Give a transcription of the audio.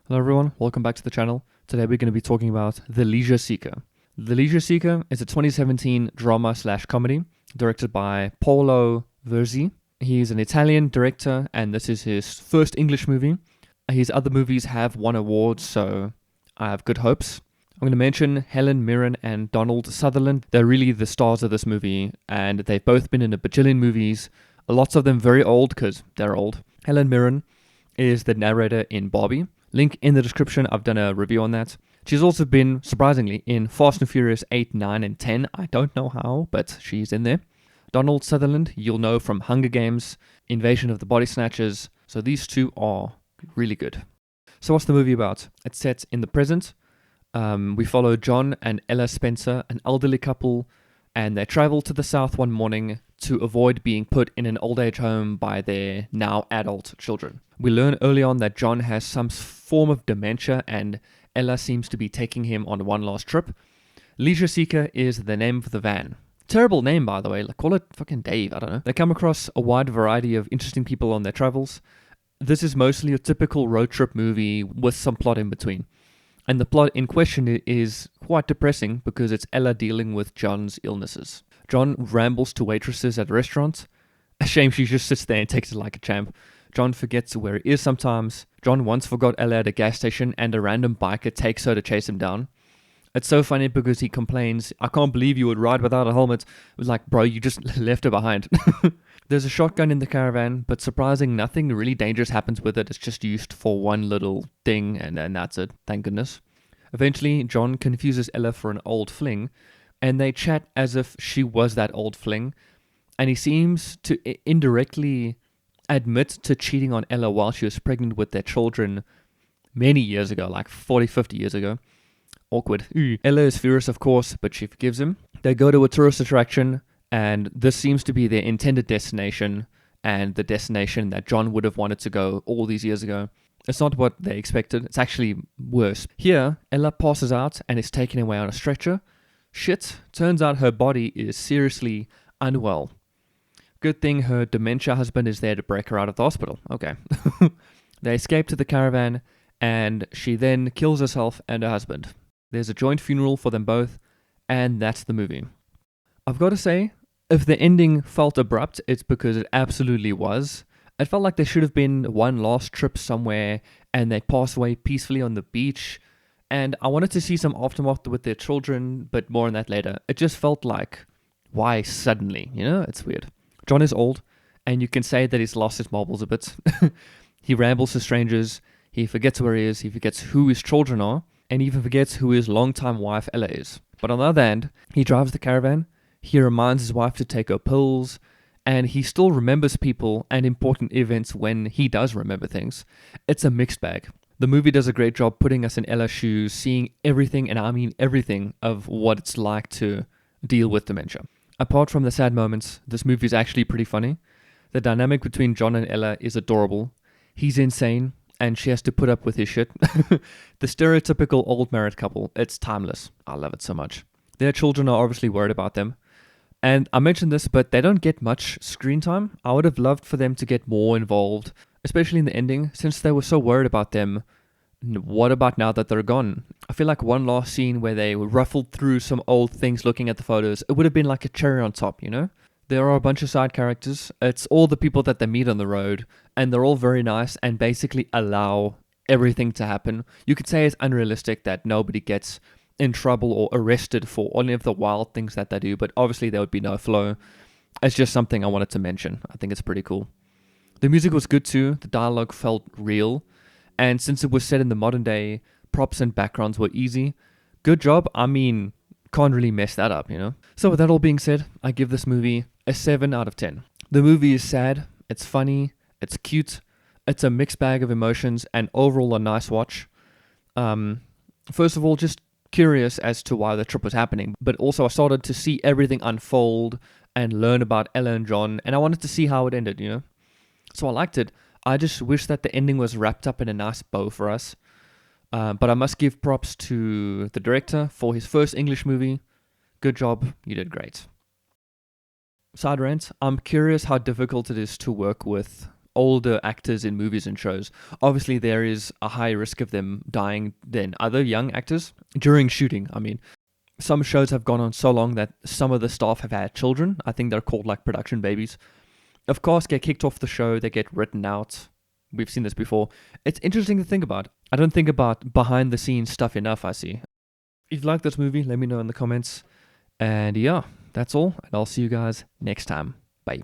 Hello everyone, welcome back to the channel. Today we're going to be talking about The Leisure Seeker. The Leisure Seeker is a 2017 drama slash comedy directed by Paolo Verzi. He's an Italian director and this is his first English movie. His other movies have won awards, so I have good hopes. I'm going to mention Helen Mirren and Donald Sutherland. They're really the stars of this movie and they've both been in a bajillion movies, lots of them very old because they're old. Helen Mirren is the narrator in Barbie. Link in the description, I've done a review on that. She's also been, surprisingly, in Fast and Furious 8, 9, and 10. I don't know how, but she's in there. Donald Sutherland, you'll know from Hunger Games, Invasion of the Body Snatchers. So these two are really good. So what's the movie about? It's set in the present. We follow John and Ella Spencer, an elderly couple, and they travel to the south one morning to avoid being put in an old age home by their now adult children. We learn early on that John has some form of dementia and Ella seems to be taking him on one last trip. Leisure Seeker is the name of the van. Terrible name, by the way. Like, call it fucking Dave, I don't know. They come across a wide variety of interesting people on their travels. This is mostly a typical road trip movie with some plot in between. And the plot in question is quite depressing because it's Ella dealing with John's illnesses. John rambles to waitresses at restaurants. A shame she just sits there and takes it like a champ. John forgets where he is sometimes. John once forgot Ella at a gas station and a random biker takes her to chase him down. It's so funny because he complains, "I can't believe you would ride without a helmet." It was like, bro, you just left her behind. There's a shotgun in the caravan, but surprising, nothing really dangerous happens with it. It's just used for one little thing and that's it, thank goodness. Eventually, John confuses Ella for an old fling, and they chat as if she was that old fling, and he seems to indirectly admit to cheating on Ella while she was pregnant with their children many years ago, like 40, 50 years ago. Awkward. Ella is furious, of course, but she forgives him. They go to a tourist attraction, and this seems to be their intended destination, and the destination that John would have wanted to go all these years ago. It's not what they expected. It's actually worse. Here, Ella passes out and is taken away on a stretcher. Shit, turns out her body is seriously unwell. Good thing her dementia husband is there to break her out of the hospital. Okay. They escape to the caravan, and she then kills herself and her husband. There's a joint funeral for them both, and that's the movie. I've got to say, if the ending felt abrupt, it's because it absolutely was. It felt like there should have been one last trip somewhere, and they pass away peacefully on the beach, and I wanted to see some aftermath with their children, but more on that later. It just felt like, why suddenly? You know, it's weird. John is old, and you can say that he's lost his marbles a bit. He rambles to strangers, he forgets where he is, he forgets who his children are, and even forgets who his longtime wife Ella is. But on the other hand, he drives the caravan, he reminds his wife to take her pills, and he still remembers people and important events when he does remember things. It's a mixed bag. The movie does a great job putting us in Ella's shoes, seeing everything, and I mean everything, of what it's like to deal with dementia. Apart from the sad moments, this movie is actually pretty funny. The dynamic between John and Ella is adorable. He's insane, and she has to put up with his shit. The stereotypical old married couple, it's timeless. I love it so much. Their children are obviously worried about them. And I mentioned this, but they don't get much screen time. I would have loved for them to get more involved, especially in the ending, since they were so worried about them. What about now that they're gone? I feel like one last scene where they ruffled through some old things looking at the photos, it would have been like a cherry on top, you know? There are a bunch of side characters. It's all the people that they meet on the road, and they're all very nice and basically allow everything to happen. You could say it's unrealistic that nobody gets in trouble or arrested for any of the wild things that they do, but obviously there would be no flow. It's just something I wanted to mention. I think it's pretty cool. The music was good too. The dialogue felt real. And since it was set in the modern day, props and backgrounds were easy. Good job. I mean, can't really mess that up, you know? So with that all being said, I give this movie a 7 out of 10. The movie is sad, it's funny, it's cute, it's a mixed bag of emotions, and overall a nice watch. First of all, just curious as to why the trip was happening, but also I started to see everything unfold and learn about Ella and John, and I wanted to see how it ended, you know? So I liked it. I just wish that the ending was wrapped up in a nice bow for us. But I must give props to the director for his first English movie. Good job, you did great. Side rant, I'm curious how difficult it is to work with older actors in movies and shows, obviously there is a high risk of them dying than other young actors during shooting. I mean, some shows have gone on so long that some of the staff have had children. I think they're called like production babies. Of course, get kicked off the show, they get written out. We've seen this before. It's interesting to think about. I don't think about behind the scenes stuff enough, I see. If you like this movie, let me know in the comments. And yeah, that's all. And I'll see you guys next time. Bye.